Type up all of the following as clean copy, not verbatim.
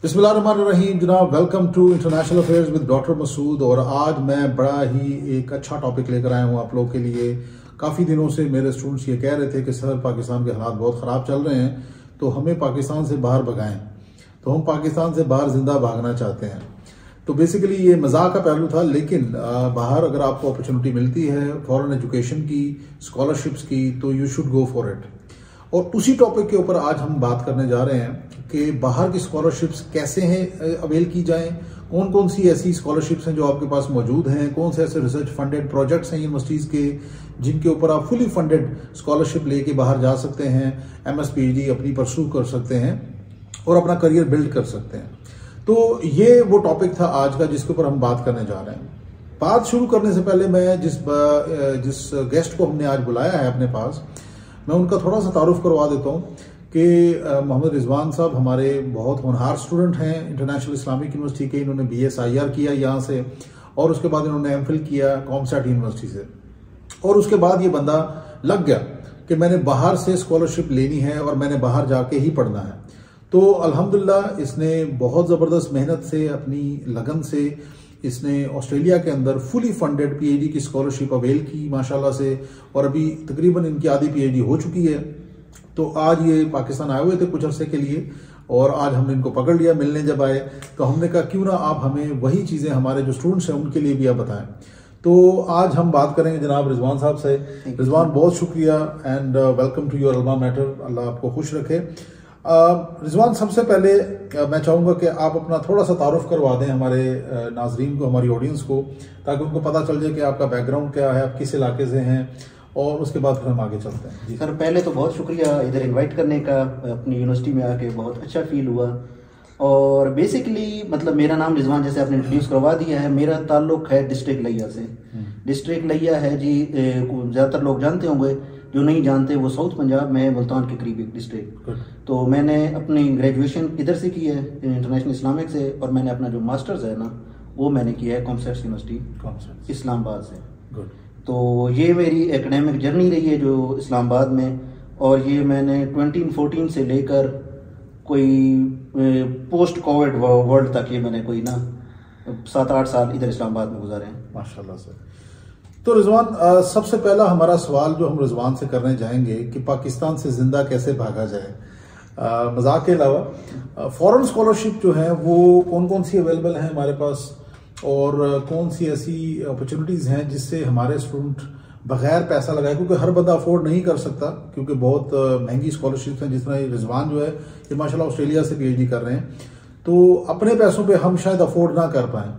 बिस्मिल्लाहिर्रहमानिर्रहीम जनाब, welcome to international affairs with doctor Masood. और आज मैं बड़ा ही एक अच्छा टॉपिक लेकर आया हूँ आप लोगों के लिए। काफ़ी दिनों से मेरे स्टूडेंट्स ये कह रहे थे कि सर पाकिस्तान के हालात बहुत ख़राब चल रहे हैं, तो हमें पाकिस्तान से बाहर भगाएं। तो हम पाकिस्तान से बाहर जिंदा भागना चाहते हैं। तो बेसिकली ये मजाक का पहलू था, लेकिन बाहर अगर आपको अपॉर्चुनिटी मिलती है फॉरेन एजुकेशन की, स्कॉलरशिप्स की, तो you should go for it. और उसी टॉपिक के ऊपर आज हम बात करने जा रहे हैं कि बाहर की स्कॉलरशिप्स कैसे हैं अवेल की जाएं, कौन कौन सी ऐसी स्कॉलरशिप्स हैं जो आपके पास मौजूद हैं, कौन से ऐसे रिसर्च फंडेड प्रोजेक्ट्स हैं यूनिवर्सिटीज के जिनके ऊपर आप फुली फंडेड स्कॉलरशिप लेके बाहर जा सकते हैं, MS PhD अपनी परसू कर सकते हैं और अपना करियर बिल्ड कर सकते हैं। तो ये वो टॉपिक था आज का जिसके ऊपर हम बात करने जा रहे हैं। बात शुरू करने से पहले मैं जिस गेस्ट को हमने आज बुलाया है अपने पास, मैं उनका थोड़ा सा तारुफ करवा देता हूँ कि मोहम्मद रिजवान साहब हमारे बहुत होनहार स्टूडेंट हैं इंटरनेशनल इस्लामिक यूनिवर्सिटी के। इन्होंने BSIR किया यहाँ से और उसके बाद इन्होंने MPhil किया कॉमसैट यूनिवर्सिटी से। और उसके बाद ये बंदा लग गया कि मैंने बाहर से स्कॉलरशिप लेनी है और मैंने बाहर जाके ही पढ़ना है। तो अल्हम्दुलिल्लाह इसने बहुत ज़बरदस्त मेहनत से, अपनी लगन से इसने ऑस्ट्रेलिया के अंदर फुली फंडेड PhD की स्कॉलरशिप अवेल की माशाल्लाह से, और अभी तकरीबन इनकी आधी PhD हो चुकी है। तो आज ये पाकिस्तान आए हुए थे कुछ अरसे के लिए और आज हमने इनको पकड़ लिया। मिलने जब आए तो हमने कहा क्यों ना आप हमें वही चीज़ें हमारे जो स्टूडेंट्स हैं उनके लिए भी आप बताएं। तो आज हम बात करेंगे जनाब रिजवान साहब से। रिजवान, बहुत शुक्रिया and welcome to your alma mater. Allah आपको खुश रखे। रिजवान, सबसे पहले मैं चाहूँगा कि आप अपना थोड़ा सा तारुफ करवा दें हमारे नाजरीन को, हमारी ऑडियंस को, ताकि उनको पता चल जाए कि आपका बैकग्राउंड क्या है, आप किस इलाके से हैं, और उसके बाद फिर हम आगे चलते हैं। जी सर, पहले तो बहुत शुक्रिया इधर इनवाइट करने का। अपनी यूनिवर्सिटी में आके बहुत अच्छा फील हुआ। और बेसिकली मतलब मेरा नाम रिजवान, जैसे आपने इंट्रोड्यूस करवा दिया है, मेरा ताल्लुक है डिस्ट्रिक्ट लिया से। डिस्ट्रिक्ट लिया है जी, ज़्यादातर लोग जानते होंगे, जो नहीं जानते वो साउथ पंजाब में है, मुल्तान के करीब एक डिस्ट्रिक्ट। तो मैंने अपनी ग्रेजुएशन इधर से की है इंटरनेशनल इस्लामिक से, और मैंने अपना जो मास्टर्स है ना वो मैंने किया है कॉमसैट यूनिवर्सिटी इस्लामाबाद से। गुड। तो ये मेरी एकेडमिक जर्नी रही है जो इस्लामाबाद में, और ये मैंने 2014 से लेकर कोई पोस्ट कोविड वर्ल्ड तक ये मैंने कोई ना 7-8 साल इधर इस्लामाबाद में गुजारे हैं माशाल्लाह से। तो रिजवान, सबसे पहला हमारा सवाल जो हम रिजवान से करने जाएंगे कि पाकिस्तान से जिंदा कैसे भागा जाए। मजाक के अलावा फॉरेन स्कॉलरशिप जो है वो कौन कौन सी अवेलेबल है हमारे पास, और कौन सी ऐसी अपॉर्चुनिटीज़ हैं जिससे हमारे स्टूडेंट बगैर पैसा लगाए, क्योंकि हर बंदा अफोर्ड नहीं कर सकता, क्योंकि बहुत महंगी स्कॉलरशिप्स हैं। जिस तरह रिजवान जो है ये माशाल्लाह ऑस्ट्रेलिया से PhD कर रहे हैं, तो अपने पैसों पे हम शायद अफोर्ड ना कर पाएं।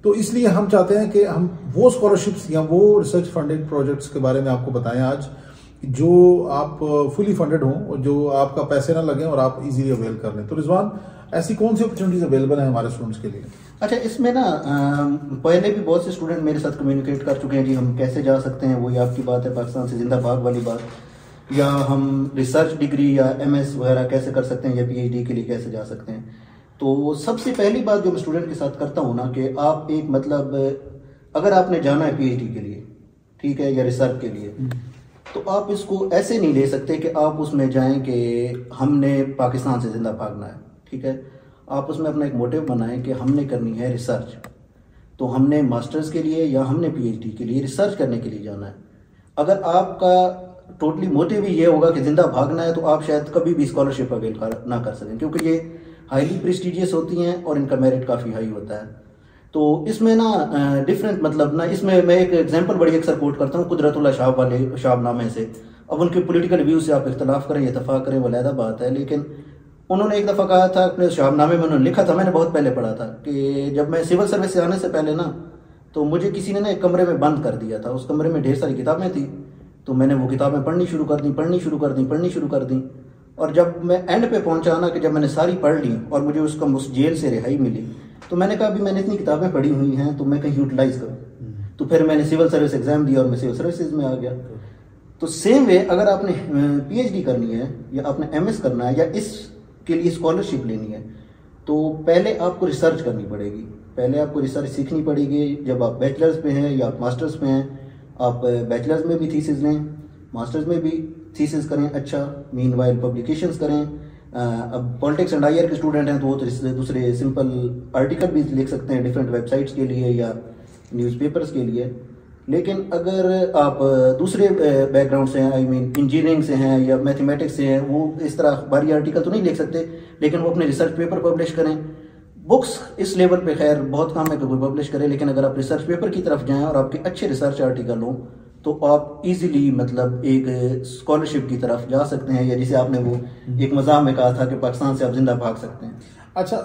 तो इसलिए हम चाहते हैं कि हम वो स्कॉलरशिप्स या वो रिसर्च फंडेड प्रोजेक्ट्स के बारे में आपको बताएं आज, जो आप फुली फंडेड हों और जो आपका पैसे ना लगें और आप इजीली अवेल कर लें। तो रिजवान, ऐसी कौन सी अपॉर्चुनिटीज अवेलेबल है हमारे स्टूडेंट्स के लिए? अच्छा, इसमें ना पहले भी बहुत से स्टूडेंट मेरे साथ कम्युनिकेट कर चुके हैं जी, हम कैसे जा सकते हैं, वही आपकी बात है पाकिस्तान से जिंदा भाग वाली बात, या हम रिसर्च डिग्री या MS वगैरह कैसे कर सकते हैं, या PhD के लिए कैसे जा सकते हैं। तो सबसे पहली बात जो मैं स्टूडेंट के साथ करता हूँ ना, कि आप एक मतलब अगर आपने जाना है PhD के लिए, ठीक है, या रिसर्च के लिए, तो आप इसको ऐसे नहीं ले सकते कि आप उसमें जाएं कि हमने पाकिस्तान से जिंदा भागना है, ठीक है। आप उसमें अपना एक मोटिव बनाएं कि हमने करनी है रिसर्च, तो हमने मास्टर्स के लिए या हमने PhD के लिए रिसर्च करने के लिए जाना है। अगर आपका टोटली मोटिव ही ये होगा कि जिंदा भागना है, तो आप शायद कभी भी स्कॉलरशिप अवेल ना कर सकें, क्योंकि ये हाईली प्रेस्टिजियस होती हैं और इनका मेरिट काफ़ी हाई होता है। तो इसमें ना डिफरेंट मतलब ना, इसमें मैं एक एग्जांपल बड़ी अक्सर कोट करता हूँ कुदरतुल्लाह शाह वाले शाहनामे से। अब उनके पॉलिटिकल व्यूज से आप इख्तलाफ करें, इतफाक करें, वो अलग बात है, लेकिन उन्होंने एक दफ़ा कहा था अपने शाहनामे में, उन्होंने लिखा था, मैंने बहुत पहले पढ़ा था, कि जब मैं सिविल सर्विस से आने से पहले ना, तो मुझे किसी ने ना एक कमरे में बंद कर दिया था। उस कमरे में ढेर सारी किताबें थी, तो मैंने वो किताबें पढ़नी शुरू कर दी। और जब मैं एंड पे पहुंचा ना, कि जब मैंने सारी पढ़ ली और मुझे उस जेल से रिहाई मिली, तो मैंने कहा अभी मैंने इतनी किताबें पढ़ी हुई हैं तो मैं कहीं यूटिलाइज करूँ। तो फिर मैंने सिविल सर्विस एग्जाम दिया और मैं सिविल सर्विसेज में आ गया। तो सेम वे अगर आपने PhD करनी है या आपने MS करना है या इसके लिए स्कॉलरशिप लेनी है, तो पहले आपको रिसर्च करनी पड़ेगी, पहले आपको रिसर्च सीखनी पड़ेगी। जब आप बैचलर्स पे हैं या आप मास्टर्स में हैं, आप बैचलर्स में भी थीसिस लें, मास्टर्स में भी थीसिस करें, अच्छा मीनवाइल पब्लिकेशंस करें, अब पॉलिटिक्स एंड आईआर के स्टूडेंट हैं तो वो तो दूसरे सिंपल आर्टिकल भी लिख सकते हैं डिफरेंट वेबसाइट्स के लिए या न्यूज़पेपर्स के लिए। लेकिन अगर आप दूसरे बैकग्राउंड से हैं, आई मीन इंजीनियरिंग से हैं या मैथमेटिक्स से हैं, वो इस तरह अखबारी आर्टिकल तो नहीं लिख सकते, लेकिन वो अपने रिसर्च पेपर पब्लिश करें। बुक्स इस लेवल पे खैर बहुत कम है कि कोई पब्लिश करे, लेकिन अगर आप रिसर्च पेपर की तरफ जाएं और आपके अच्छे रिसर्च आर्टिकल हों तो आप इजीली मतलब एक स्कॉलरशिप की तरफ जा सकते हैं, या जिसे आपने वो एक मजाक में कहा था कि पाकिस्तान से आप जिंदा भाग सकते हैं। अच्छा,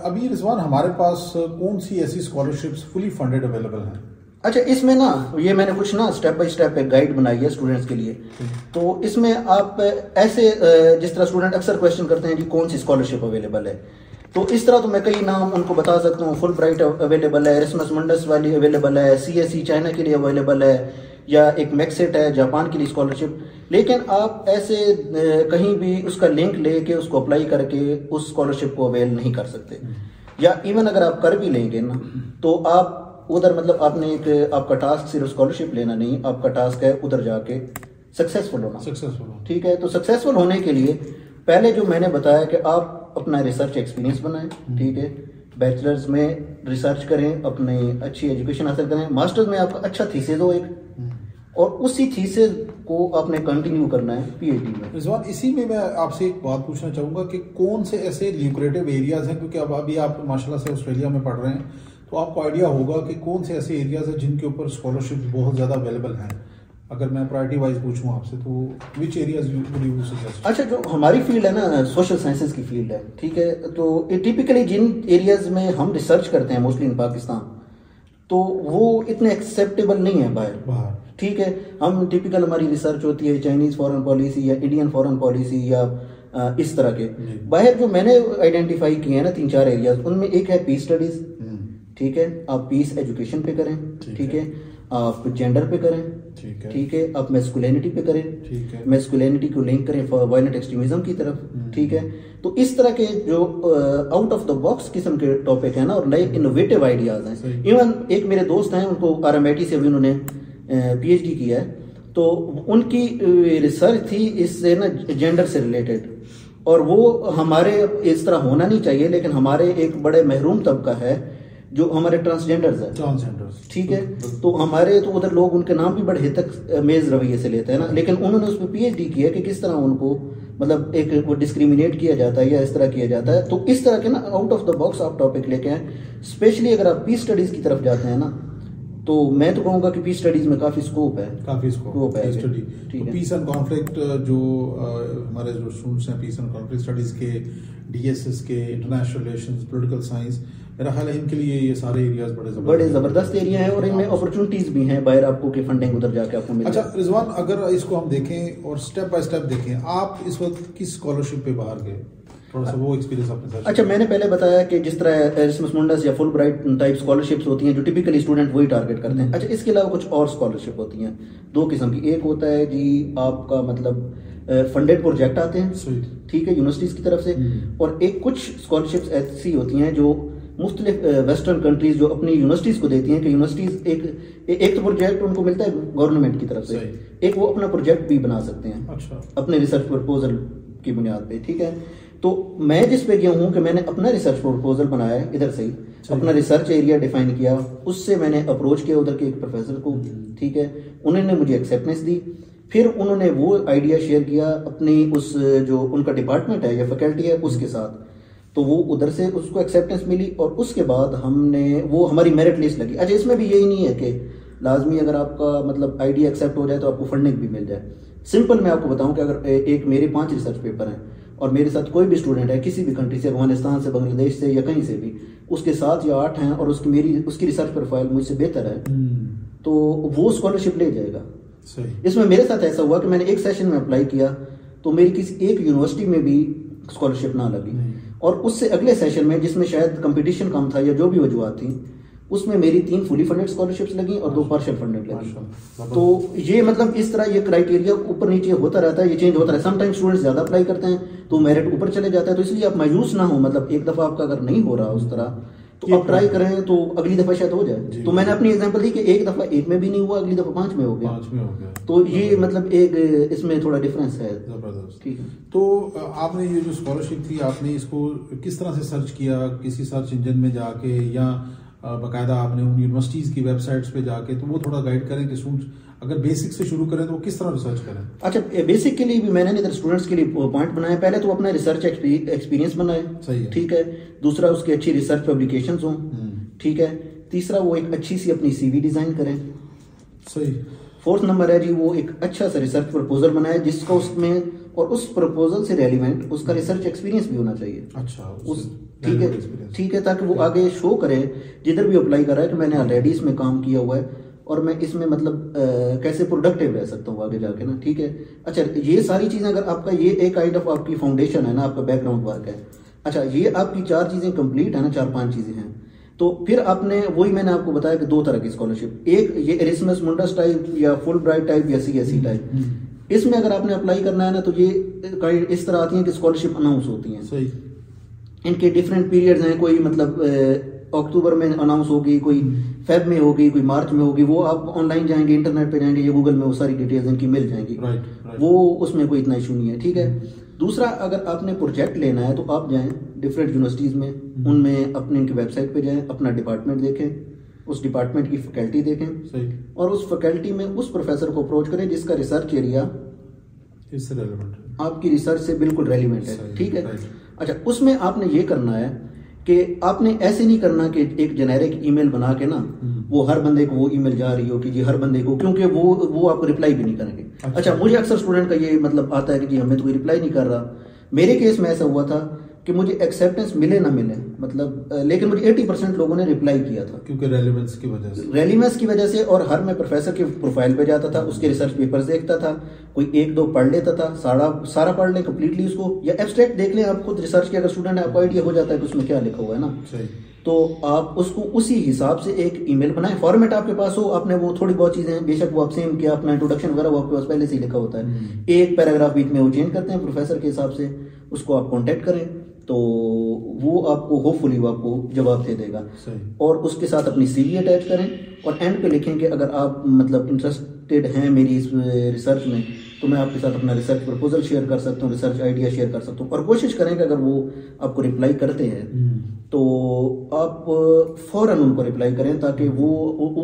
अभी रिजवान हमारे पास कौन सी ऐसी स्कॉलरशिप्स फुली फंडेड अवेलेबल हैं? अच्छा, इसमें ना ये मैंने कुछ ना स्टेप बाय स्टेप एक गाइड बनाई है स्टूडेंट्स के लिए। तो इसमें आप ऐसे जिस तरह स्टूडेंट अक्सर क्वेश्चन करते हैं कि कौन सी स्कॉलरशिप अवेलेबल है, तो इस तरह तो मैं कई नाम उनको बता सकता हूँ। फुल ब्राइट अवेलेबल है, एरasmus मुंडस वाली अवेलेबल है, CSE चाइना के लिए अवेलेबल है, या एक मैक्सेट है जापान के लिए स्कॉलरशिप। लेकिन आप ऐसे कहीं भी उसका लिंक लेके उसको अप्लाई करके उस स्कॉलरशिप को अवेल नहीं कर सकते, या इवन अगर आप कर भी लेंगे ना तो आप उधर मतलब आपने एक आपका टास्क सिर्फ स्कॉलरशिप लेना नहीं, आपका टास्क है उधर जाके सक्सेसफुल होना। ठीक है, तो सक्सेसफुल होने के लिए पहले जो मैंने बताया कि आप अपना रिसर्च एक्सपीरियंस बनाएं। ठीक है, बैचलर्स में रिसर्च करें, अपनी अच्छी एजुकेशन हासिल करें, मास्टर्स में आपका अच्छा थीसिस हो एक, और उसी थीसिस को आपने कंटिन्यू करना है PhD में। रिजवान, इसी में मैं आपसे एक बात पूछना चाहूँगा कि कौन से ऐसे ल्यूक्रेटिव एरियाज हैं, क्योंकि अब अभी आप माशाल्लाह से ऑस्ट्रेलिया में पढ़ रहे हैं तो आपको आइडिया होगा कि कौन से ऐसे एरियाज हैं जिनके ऊपर स्कॉलरशिप बहुत ज़्यादा अवेलेबल हैं। अगर मैं प्रायोरिटी वाइज पूछूं आपसे तो विच एरियाज वुड यू सजेस्ट? अच्छा, जो हमारी फील्ड है ना सोशल साइंसेज की फील्ड है, ठीक है, तो टिपिकली जिन एरियाज में हम रिसर्च करते हैं मोस्टली इन पाकिस्तान, तो वो इतने एक्सेप्टेबल नहीं है बाहर। ठीक है, हम टिपिकल हमारी रिसर्च होती है चाइनीज फॉरेन पॉलिसी या इंडियन फॉरेन पॉलिसी या इस तरह के। बाहर जो मैंने आइडेंटिफाई किए हैं ना 3-4 एरियाज, उनमें एक है पीस स्टडीज। ठीक है, आप पीस एजुकेशन पे करें। ठीक है, आप जेंडर पे करें। ठीक है, आप मैस्कुलिनिटी पे करें। मैस्कुलिनिटी को लिंक करें वायलेंट एक्सट्रीमिज्म की तरफ। ठीक है, तो इस तरह के जो आउट ऑफ द बॉक्स किस्म के टॉपिक है ना, और नए इनोवेटिव आइडियाज हैं। इवन एक मेरे दोस्त हैं, उनको RMIT से भी उन्होंने PhD किया है, तो उनकी रिसर्च थी इससे ना जेंडर से रिलेटेड, और वो हमारे इस तरह होना नहीं चाहिए, लेकिन हमारे एक बड़े महरूम तबका है जो हमारे ट्रांसजेंडर्स है। ठीक है, तो हमारे तो उधर लोग उनके नाम भी बड़े हितक मेज रवैये से लेते हैं ना, लेकिन उन्होंने उस पर PhD किया कि किस तरह उनको मतलब एक वो डिस्क्रिमिनेट किया जाता है या इस तरह किया जाता है। तो इस तरह के ना आउट ऑफ द बॉक्स आप टॉपिक लेके आए। स्पेशली अगर आप पीस स्टडीज की तरफ जाते हैं ना, तो मैं तो कहूँगा कि पीस स्टडीज में काफी स्कोप है। तो पीस एंड कॉन्फ्लिक्ट जो हमारे जो स्टूडेंट्स हैं पीस एंड कॉन्फ्लिक्ट स्टडीज के, DSS के, इंटरनेशनल रिलेशंस, पॉलिटिकल साइंस, मेरा ख्याल है इनके लिए ये सारे एरियाज बड़े जबरदस्त एरिया हैं, और इनमें अपॉर्चुनिटीज भी हैं बाहर आपको कि फंडिंग उधर जाके आपको मिले। अच्छा रिजवान, अगर इसको हम देखें और स्टेप बाय स्टेप देखें, आप इस वक्त किस स्कॉलरशिप पे बाहर गए, थोड़ा सा वो एक्सपीरियंस आपने साथ। अच्छा, मैंने पहले बताया कि जिस तरह एरasmus मुंडस या फुल ब्राइट टाइप स्कॉलरशिप्स होती हैं जो टिपिकली स्टूडेंट वही टारगेट करते हैं। अच्छा, इसके अलावा कुछ और स्कॉलरशिप होती हैं 2 किस्म की। एक होता है जी आपका मतलब फंडेड प्रोजेक्ट आते हैं, ठीक है, यूनिवर्सिटीज की तरफ से, और एक कुछ स्कॉलरशिप्स ऐसी होती हैं जो मुख्तलिफ वेस्टर्न कंट्रीज जो अपनी यूनिवर्सिटीज को देती हैं कि यूनिवर्सिटीज एक तो प्रोजेक्ट उनको मिलता है गवर्नमेंट की तरफ से, एक वो अपना प्रोजेक्ट भी बना सकते हैं। अच्छा। अपने रिसर्च प्रपोजल की बुनियाद पे। ठीक है, तो मैं जिस पे गया हूँ कि मैंने अपना रिसर्च प्रपोजल बनाया है इधर से ही, अपना रिसर्च एरिया डिफाइन किया, उससे मैंने अप्रोच किया उधर के एक प्रोफेसर को। ठीक है, उन्होंने मुझे एक्सेप्टेंस दी, फिर उन्होंने वो आइडिया शेयर किया अपनी उस जो उनका डिपार्टमेंट है या फैकल्टी है उसके साथ, तो वो उधर से उसको एक्सेप्टेंस मिली, और उसके बाद हमने वो हमारी मेरिट लिस्ट लगी। अच्छा, इसमें भी यही नहीं है कि लाजमी अगर आपका मतलब आइडिया एक्सेप्ट हो जाए तो आपको फंडिंग भी मिल जाए। सिंपल मैं आपको बताऊं कि अगर एक मेरे 5 रिसर्च पेपर हैं और मेरे साथ कोई भी स्टूडेंट है किसी भी कंट्री से, अफगानिस्तान से, बांग्लादेश से या कहीं से भी, उसके 7 या 8 हैं और उसकी रिसर्च प्रोफाइल मुझसे बेहतर है, तो वो स्कॉलरशिप ले जाएगा। इसमें मेरे साथ ऐसा हुआ कि मैंने एक सेशन में अप्लाई किया तो मेरी किसी एक यूनिवर्सिटी में भी स्कॉलरशिप ना लगी, और उससे अगले सेशन में जिसमें शायद कंपटीशन कम था या जो भी वजूहत थी, उसमें मेरी 3 फुली फंडेड स्कॉलरशिप्स लगी और 2 पार्शियल फंडेड लगी। तो ये मतलब इस तरह ये क्राइटेरिया ऊपर नीचे होता रहता है, ये चेंज होता है। समटाइम्स स्टूडेंट्स ज्यादा अप्लाई करते हैं तो मेरिट ऊपर चले जाता है, तो इसलिए आप मायूस ना हो। मतलब एक दफा आपका अगर नहीं हो रहा उस तरह, तो आप ट्राई करें तो अगली दफा शायद हो जाए। तो मैंने अपनी एग्जांपल दी कि एक दफा एक में भी नहीं हुआ, अगली दफा 5 में हो गया। तो ये मतलब एक इसमें थोड़ा डिफरेंस है। जबरदस्त। ठीक है। तो आपने ये जो स्कॉलरशिप थी, आपने इसको किस तरह से सर्च किया? किसी सर्च इंजन में जाके या बाकायदा आपने उन यूनिवर्सिटीज की वेबसाइट्स पे जाके? तो वो थोड़ा गाइड करें कि स्टूडेंट्स अगर बेसिक से शुरू करें तो वो किस तरह रिसर्च करें? अच्छा, बेसिक के लिए भी मैंने इधर स्टूडेंट्स के लिए पॉइंट बनाया। पहले तो अपना रिसर्च एक्सपीरियंस बनाए, सही है, ठीक है। दूसरा, उसकी अच्छी रिसर्च पब्लिकेशंस हों, ठीक है। तीसरा, वो एक अच्छी सी अपनी सीवी डिजाइन करें, सही। फोर्थ नंबर है जी, वो एक अच्छा सा रिसर्च प्रपोजल बनाए जिसका उसमें और उस प्रपोजल से रेलिवेंट उसका रिसर्च एक्सपीरियंस भी होना चाहिए। अच्छा, ठीक है, ठीक है, ताकि वो आगे शो करे जिधर भी अप्लाई कर रहा है कि मैंने ऑलरेडी इसमें काम किया हुआ है और मैं इसमें मतलब कैसे प्रोडक्टिव रह सकता हूँ आगे जाके ना। ठीक है। अच्छा, ये सारी चीजें अगर आपका ये एक काइंड ऑफ आपकी फाउंडेशन है ना, आपका बैकग्राउंड वर्क है। अच्छा, ये आपकी 4 चीजें कंप्लीट है ना, 4-5 चीजें हैं, तो फिर आपने वही मैंने आपको बताया कि 2 तरह की स्कॉलरशिप, एक ये एरिस्मस मुंडस टाइप या फुल ब्राइट टाइप या CSE टाइप। इसमें अगर आपने अप्लाई करना है ना तो ये इस तरह आती है कि स्कॉलरशिप अनाउंस होती है, सही। इनके डिफरेंट पीरियड्स हैं, कोई मतलब अक्टूबर में अनाउंस होगी, कोई फेब में होगी, कोई मार्च में होगी। वो आप ऑनलाइन जाएंगे, इंटरनेट पे जाएंगे या गूगल में वो सारी डिटेल्स इनकी मिल जाएंगी। राइट। वो उसमें कोई इतना इशू नहीं है, ठीक है। दूसरा, अगर आपने प्रोजेक्ट लेना है तो आप जाएं डिफरेंट यूनिवर्सिटीज में, उनमें अपने इनकी वेबसाइट पे जाएं, अपना डिपार्टमेंट देखें, उस डिपार्टमेंट की फैकल्टी देखें, सही। और उस फैकल्टी में उस प्रोफेसर को अप्रोच करें जिसका रिसर्च एरिया इससे रेलेवेंट है, आपकी रिसर्च से बिल्कुल रेलिवेंट है, ठीक है। अच्छा, उसमें आपने ये करना है कि आपने ऐसे नहीं करना कि एक जेनेरिक ईमेल बना के ना वो हर बंदे को वो ईमेल जा रही हो कि जी हर बंदे को, क्योंकि वो आपको रिप्लाई भी नहीं करेंगे। अच्छा, मुझे अक्सर स्टूडेंट का ये मतलब आता है कि जी हमें तो कोई रिप्लाई नहीं कर रहा। मेरे केस में ऐसा हुआ था कि मुझे एक्सेप्टेंस मिले ना मिले, मतलब लेकिन मुझे 80% लोगों ने रिप्लाई किया था, क्योंकि रेलेवेंस की वजह से। और हर मैं प्रोफेसर के प्रोफाइल पे जाता था, उसके रिसर्च पेपर्स देखता था, कोई 1-2 पढ़ लेता था, सारा पढ़ ले कंप्लीटली उसको, या एब्स्ट्रैक्ट देख लें। आप खुद रिसर्च के अगर स्टूडेंट है, आपको आइडिया हो जाता है कि उसमें क्या लिखा हुआ है ना, सही। तो आप उसको उसी हिसाब से एक ईमेल बनाएं, फॉर्मेट आपके पास हो, आपने वो थोड़ी बहुत चीजें बेशक वो आप सेम किया, अपना इंट्रोडक्शन वगैरह वो आपके पास पहले से ही लिखा होता है। एक पैराग्राफ बीच में वो चेंज करते हैं प्रोफेसर के हिसाब से, उसको आप कॉन्टेक्ट करें तो वो आपको होपफुली वो आपको जवाब दे देगा, सही। और उसके साथ अपनी सीवी अटैच करें और एंड पे लिखें कि अगर आप मतलब इंटरेस्टेड हैं मेरी इस रिसर्च में तो मैं आपके साथ अपना रिसर्च प्रपोजल शेयर कर सकता हूँ, रिसर्च आइडिया शेयर कर सकता हूँ। और कोशिश करें कि अगर वो आपको रिप्लाई करते हैं तो आप फौरन उनको रिप्लाई करें, ताकि वो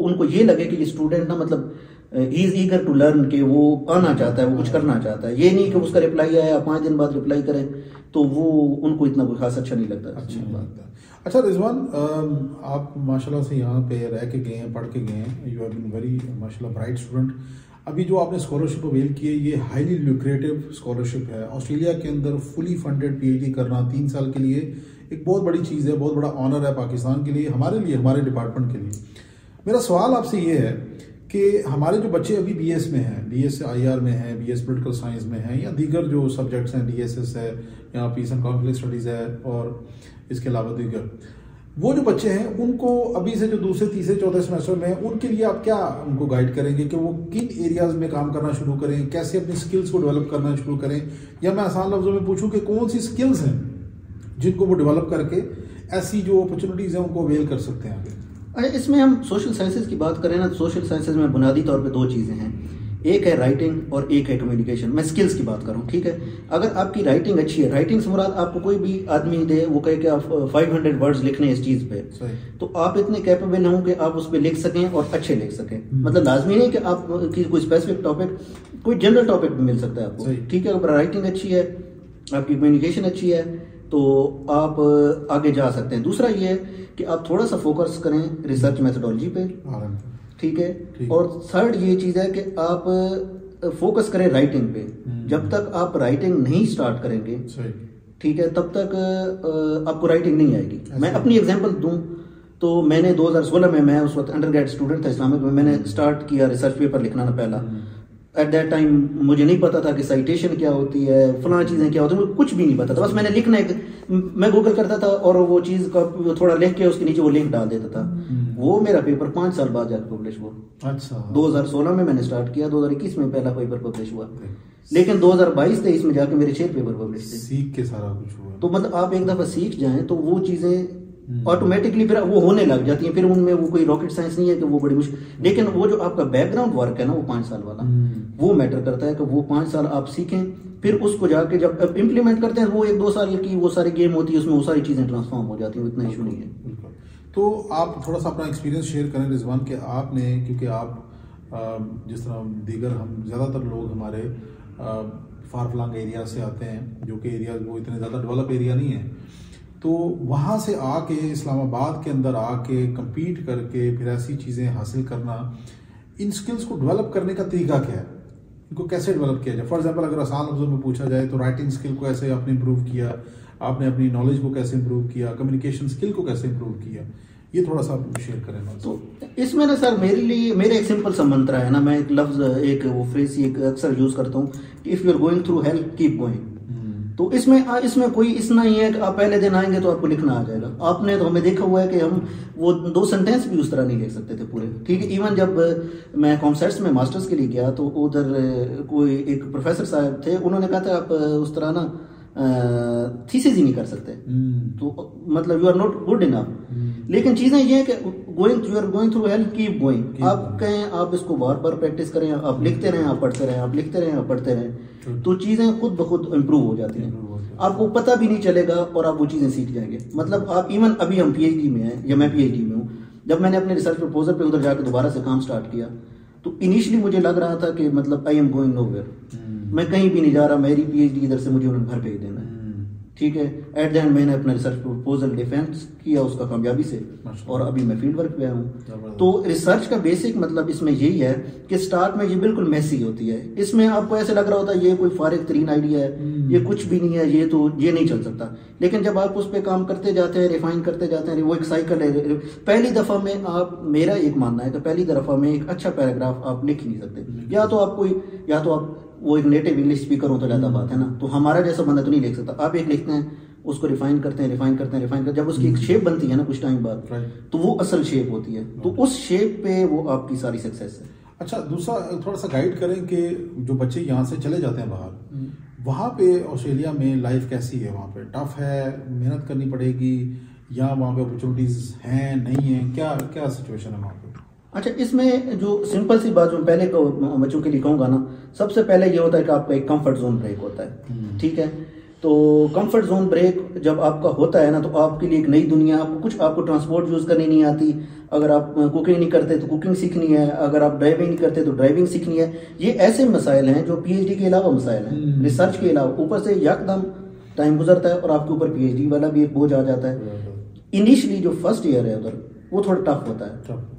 उनको ये लगे कि ये स्टूडेंट ना मतलब ही इज ईगर टू लर्न, के वो आना चाहता है, वो कुछ करना चाहता है। ये नहीं कि उसका रिप्लाई आया 5 दिन बाद रिप्लाई करें तो वो उनको इतना कोई खास अच्छा नहीं लगता। अच्छी बात है। अच्छा रिजवान, आप माशाल्लाह से यहाँ पे रह के गए हैं, पढ़ के गए हैं, यू हैव बीन वेरी माशाल्लाह ब्राइट स्टूडेंट। अभी जो आपने स्कॉलरशिप अवेल की है ये हाईली ल्यूक्रेटिव स्कॉलरशिप है। ऑस्ट्रेलिया के अंदर फुली फंडेड PhD करना 3 साल के लिए एक बहुत बड़ी चीज़ है, बहुत बड़ा ऑनर है पाकिस्तान के लिए, हमारे लिए, हमारे डिपार्टमेंट के लिए। मेरा सवाल आपसे ये है कि हमारे जो बच्चे अभी BS में हैं, BS IR में हैं, BS पोलिटिकल साइंस में हैं, या दीगर जो सब्जेक्ट्स हैं, DSS है या पीस एंड कॉन्फ्लिक्ट स्टडीज़ है, और इसके अलावा दीगर, वो जो बच्चे हैं उनको अभी से जो दूसरे, तीसरे, चौथे सेमेस्टर में हैं, उनके लिए आप क्या उनको गाइड करेंगे कि वो किन एरियाज में काम करना शुरू करें, कैसे अपनी स्किल्स को डेवलप करना शुरू करें, या मैं आसान लफ्जों में पूछूं कि कौन सी स्किल्स हैं जिनको वो डेवलप करके ऐसी जो अपॉर्चुनिटीज़ हैं उनको अवेल कर सकते हैं आगे? अरे इसमें हम सोशल साइंसेज की बात करें ना, तो सोशल साइंसेज में बुनियादी तौर पे 2 चीज़ें हैं, एक है राइटिंग और एक है कम्युनिकेशन। मैं स्किल्स की बात करूं, ठीक है। अगर आपकी राइटिंग अच्छी है, राइटिंग से मुराद आपको कोई भी आदमी दे, वो कहे कि आप 500 वर्ड्स लिखने हैं इस चीज़ पे, तो आप इतने कैपेबल हों कि आप उस पर लिख सकें और अच्छे लिख सकें। मतलब लाजमी नहीं कि आप कोई स्पेसिफिक टॉपिक, कोई जनरल टॉपिक भी मिल सकता है आपको, ठीक है। अगर राइटिंग अच्छी है, आपकी कम्युनिकेशन अच्छी है, तो आप आगे जा सकते हैं। दूसरा ये है कि आप थोड़ा सा फोकस करें रिसर्च मेथोडोलॉजी पे, ठीक है। और थर्ड ये चीज़ है कि आप फोकस करें राइटिंग पे। जब तक आप राइटिंग नहीं स्टार्ट करेंगे, ठीक है, तब तक आपको राइटिंग नहीं आएगी। मैं अपनी एग्जांपल दूं तो मैंने 2016 में, मैं उस वक्त अंडरग्रेड स्टूडेंट था इस्लामिक में, मैंने स्टार्ट किया रिसर्च पेपर लिखना ना पहला। एट दैट टाइम मुझे नहीं पता था कि साइटेशन क्या होती है, फलां चीज़ें क्या होती है, मुझे कुछ भी नहीं पता था। बस मैंने लिखना मैं गूगल करता था और वो चीज़ का थोड़ा लिख के उसके नीचे वो लिंक डाल देता था। वो मेरा पेपर 5 साल बाद जाकर पब्लिश हुआ। अच्छा, 2016 में मैंने स्टार्ट किया, 2021 में पहला पेपर पब्लिश हुआ, लेकिन 2022-23 में जाके मेरे 6 पेपर पब्लिश थे। सीख के सारा कुछ हुआ। तो मतलब आप एक दफ़ा सीख जाएं तो वो चीज़ें ऑटोमेटिकली फिर वो होने लग जाती है। फिर उनमें वो कोई रॉकेट साइंस नहीं है कि वो बड़ी मुश्किल, लेकिन वो जो आपका बैकग्राउंड वर्क है ना, वो 5 साल वाला, वो मैटर करता है कि वो 5 साल आप सीखें, फिर उसको जाके जब इम्प्लीमेंट करते हैं वो 1-2 साल की वो सारी गेम होती है, उसमें वो सारी चीजें ट्रांसफॉर्म हो जाती है, इतना इशू नहीं है। तो आप थोड़ा सा अपना एक्सपीरियंस शेयर करें रिजवान, कि आपने, क्योंकि आप जिस तरह दीगर हम ज़्यादातर लोग हमारे फार फ्लंग एरिया से आते हैं, जो कि एरिया वो इतने ज़्यादा डेवलप एरिया नहीं है, तो वहाँ से आके इस्लामाबाद के अंदर आके compete करके फिर ऐसी चीज़ें हासिल करना, इन स्किल्स को डेवलप करने का तरीका क्या है, इनको कैसे डेवलप किया जाए? फॉर एग्जांपल अगर आसान लफ्ज़ों में पूछा जाए तो राइटिंग स्किल को कैसे आपने इम्प्रूव किया, आपने अपनी नॉलेज को कैसे इम्प्रूव किया, कम्युनिकेशन स्किल को कैसे इम्प्रूव किया, ये थोड़ा सा आप शेयर करें ना। तो इसमें ना सर मेरे एक सिंपल सा मंत्र है ना, मैं एक लफ्ज एक वो फ्रेज एक अक्सर यूज करता हूँ, if you are going through hell keep going. तो इसमें कोई इस नहीं है कि आप पहले दिन आएंगे तो आपको लिखना आ जाएगा। आपने तो हमें देखा हुआ है कि हम वो 2 सेंटेंस भी उस तरह नहीं लिख सकते थे पूरे, ठीक है। इवन जब मैं कॉमर्स में मास्टर्स के लिए गया तो उधर कोई एक प्रोफेसर साहब थे, उन्होंने कहा था आप उस तरह ना थीसिस ही नहीं कर सकते, तो मतलब you are not good enough. लेकिन चीजें ये है कि you are going through hell keep going. आप कहें आप इसको बार बार प्रैक्टिस करें, आप लिखते रहें, आप पढ़ते रहें, आप लिखते रहें, आप पढ़ते रहें, तो चीजें खुद ब खुद इम्प्रूव हो जाती हैं, आपको पता भी नहीं चलेगा और आप वो चीजें सीख जाएंगे। मतलब आप इवन अभी हम पीएचडी में हैं या मैं पीएचडी में हूँ, जब मैंने अपने रिसर्च प्रपोजल पे उधर जाकर दोबारा से काम स्टार्ट किया तो इनिशियली मुझे लग रहा था कि मतलब आई एम गोइंग नोवेयर, मैं कहीं भी नहीं जा रहा, मेरी पीएचडी इधर से मुझे उन्हें घर भेज देना है, ठीक है। एट द एंड मैंने अपना रिसर्च प्रपोजल डिफेंस किया उसका कामयाबी से, और अभी मैं फील्ड वर्क पे आया हूँ। तो रिसर्च का बेसिक मतलब इसमें यही है कि स्टार्ट में ये बिल्कुल मैसी होती है, इसमें आपको ऐसे लग रहा होता है ये कोई फारिग तरीन आइडिया है, ये कुछ भी नहीं है, ये नहीं चल सकता। लेकिन जब आप उस पर काम करते जाते हैं, रिफाइन करते जाते हैं, वो एक साइकिल है। पहली दफा में आप, मेरा एक मानना है कि पहली दफा में एक अच्छा पैराग्राफ आप लिख ही नहीं सकते, या तो आप वो एक नेटिव इंग्लिश स्पीकर हो तो ज्यादा बात है ना, तो हमारा जैसा बंदा तो नहीं लिख सकता। आप एक लिखते हैं, उसको रिफाइन करते हैं, जब उसकी एक शेप बनती है ना कुछ टाइम बाद, तो वो असल शेप होती है, तो उस शेप पे वो आपकी सारी सक्सेस है। अच्छा, दूसरा थोड़ा सा गाइड करें कि जो बच्चे यहाँ से चले जाते हैं बाहर, वहाँ पे ऑस्ट्रेलिया में लाइफ कैसी है? वहाँ पे टफ है, मेहनत करनी पड़ेगी, या वहाँ पे अपॉर्चुनिटीज हैं नहीं है, क्या सिचुएशन है वहाँ पे? अच्छा, इसमें जो सिंपल सी बात जो पहले बच्चों के लिए कहूँगा ना, सबसे पहले ये होता है कि आपका एक कंफर्ट जोन ब्रेक होता है, ठीक है। तो कंफर्ट जोन ब्रेक जब आपका होता है ना, तो आपके लिए एक नई दुनिया, आपको ट्रांसपोर्ट यूज करनी नहीं आती, अगर आप कुकिंग नहीं करते तो कुकिंग सीखनी है, अगर आप ड्राइविंग नहीं करते तो ड्राइविंग सीखनी है। ये ऐसे मसाइल हैं जो पीएचडी के अलावा मसाइल हैं, रिसर्च के अलावा, ऊपर से यकदम टाइम गुजरता है और आपके ऊपर पीएचडी वाला भी एक बोझ आ जाता है। इनिशियली जो फर्स्ट ईयर है उधर, वो थोड़ा टफ होता है,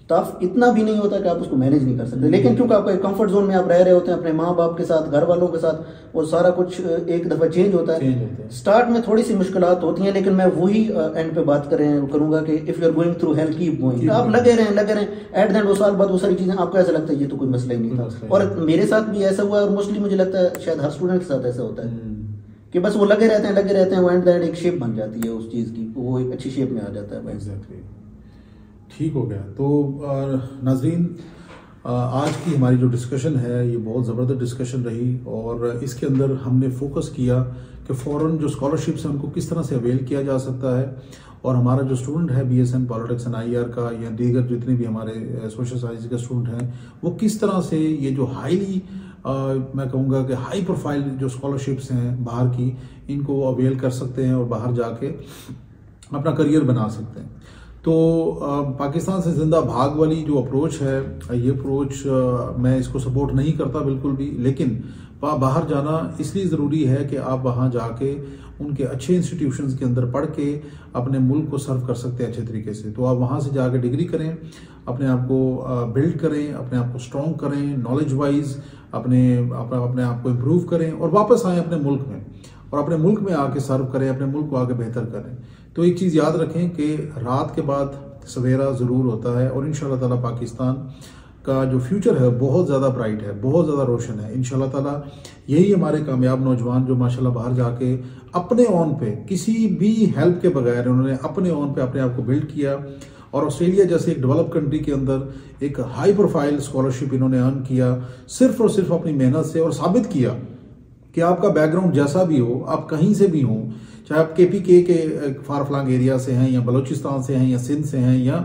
टफ इतना भी नहीं होता कि आप उसको मैनेज नहीं कर सकते, लेकिन क्योंकि आपका कंफर्ट जोन में आप रह रहे होते हैं अपने माँ बाप के साथ, घर वालों के साथ, वो सारा कुछ एक दफा चेंज होता है। स्टार्ट में थोड़ी सी मुश्किलात होती हैं, लेकिन मैं वही एंड पे बात करूंगा कि if you are going through hell keep going. आप लगे रहें एट द एंड, 2 साल बाद वो सारी चीजें आपको ऐसा लगता है ये तो कोई मसला ही नहीं था। और मेरे साथ भी ऐसा हुआ है, और मोस्टली मुझे लगता है शायद हर स्टूडेंट के साथ ऐसा होता है कि बस वो लगे रहते हैं, वो एट द एंड एक शेप बन जाती है उस चीज की, वो एक अच्छी शेप में आ जाता है। एग्जैक्टली, ठीक हो गया। तो नाज़रीन, आज की हमारी जो डिस्कशन है ये बहुत ज़बरदस्त डिस्कशन रही, और इसके अंदर हमने फोकस किया कि फ़ॉरेन जो स्कॉलरशिप्स हैं उनको किस तरह से अवेल किया जा सकता है, और हमारा जो स्टूडेंट है बीएसएन पॉलिटिक्स एंड आईआर का, या दीगर जितने भी हमारे सोशल साइंस के स्टूडेंट हैं, वो किस तरह से ये जो हाईली मैं कहूँगा कि हाई प्रोफाइल जो स्कॉलरशिप्स हैं बाहर की, इनको अवेल कर सकते हैं और बाहर जाके अपना करियर बना सकते हैं। तो पाकिस्तान से जिंदा भाग वाली जो अप्रोच है, ये अप्रोच मैं इसको सपोर्ट नहीं करता बिल्कुल भी, लेकिन बाहर जाना इसलिए ज़रूरी है कि आप वहाँ जाके उनके अच्छे इंस्टीट्यूशंस के अंदर पढ़ के अपने मुल्क को सर्व कर सकते हैं अच्छे तरीके से। तो आप वहाँ से जाके डिग्री करें, अपने आप को बिल्ड करें, अपने आप को स्ट्रॉन्ग करें, नॉलेज वाइज अपने आप को इम्प्रूव करें, और वापस आएँ अपने मुल्क में, और अपने मुल्क में आके सर्व करें, अपने मुल्क को आगे बेहतर करें। तो एक चीज़ याद रखें कि रात के बाद सवेरा ज़रूर होता है, और इंशाल्लाह ताला पाकिस्तान का जो फ्यूचर है बहुत ज़्यादा ब्राइट है, बहुत ज़्यादा रोशन है इंशाल्लाह ताला। यही हमारे कामयाब नौजवान जो माशाल्लाह बाहर जाके अपने ऑन पे, किसी भी हेल्प के बगैर उन्होंने अपने ऑन पे अपने आप को बिल्ड किया, और ऑस्ट्रेलिया जैसे एक डेवलप कंट्री के अंदर एक हाई प्रोफाइल स्कॉलरशिप इन्होंने अर्न किया सिर्फ और सिर्फ अपनी मेहनत से, और साबित किया कि आपका बैकग्राउंड जैसा भी हो, आप कहीं से भी हो, चाहे आप KPK के फार फ्लंग एरिया से हैं, या बलूचिस्तान से हैं, या सिंध से हैं, या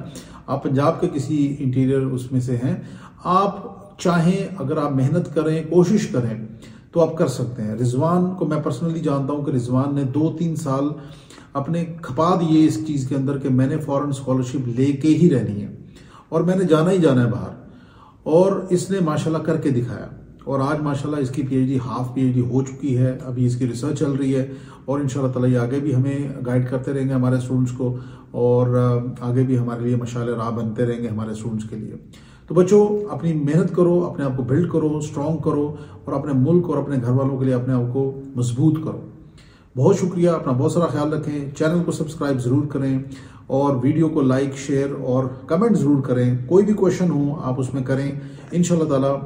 आप पंजाब के किसी इंटीरियर उसमें से हैं, आप चाहें अगर आप मेहनत करें, कोशिश करें, तो आप कर सकते हैं। रिजवान को मैं पर्सनली जानता हूं कि रिजवान ने 2-3 साल अपने खपा दिए इस चीज़ के अंदर कि मैंने फॉरेन स्कॉलरशिप लेके ही रहनी है और मैंने जाना ही जाना है बाहर, और इसने माशाल्लाह करके दिखाया। और आज माशाल्लाह इसकी PhD हाफ PhD हो चुकी है, अभी इसकी रिसर्च चल रही है, और इंशाल्लाह ताला ये आगे भी हमें गाइड करते रहेंगे हमारे स्टूडेंट्स को, और आगे भी हमारे लिए मशाल राह बनते रहेंगे हमारे स्टूडेंट्स के लिए। तो बच्चों, अपनी मेहनत करो, अपने आप को बिल्ड करो, स्ट्रॉन्ग करो, और अपने मुल्क और अपने घर वालों के लिए अपने आप को मजबूत करो। बहुत शुक्रिया, अपना बहुत सारा ख्याल रखें, चैनल को सब्सक्राइब ज़रूर करें, और वीडियो को लाइक, शेयर और कमेंट ज़रूर करें। कोई भी क्वेश्चन हो आप उसमें करें, इंशाल्लाह ताला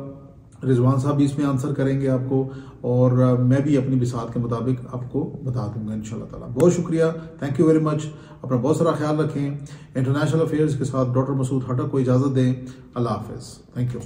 रिजवान साहब भी इसमें आंसर करेंगे आपको, और मैं भी अपनी बिसात के मुताबिक आपको बता दूंगा इंशाल्लाह ताला। बहुत शुक्रिया, थैंक यू वेरी मच, अपना बहुत सारा ख्याल रखें। इंटरनेशनल अफेयर्स के साथ डॉक्टर मसूद हटक को इजाज़त दें। अल्लाह हाफिज़, थैंक यू।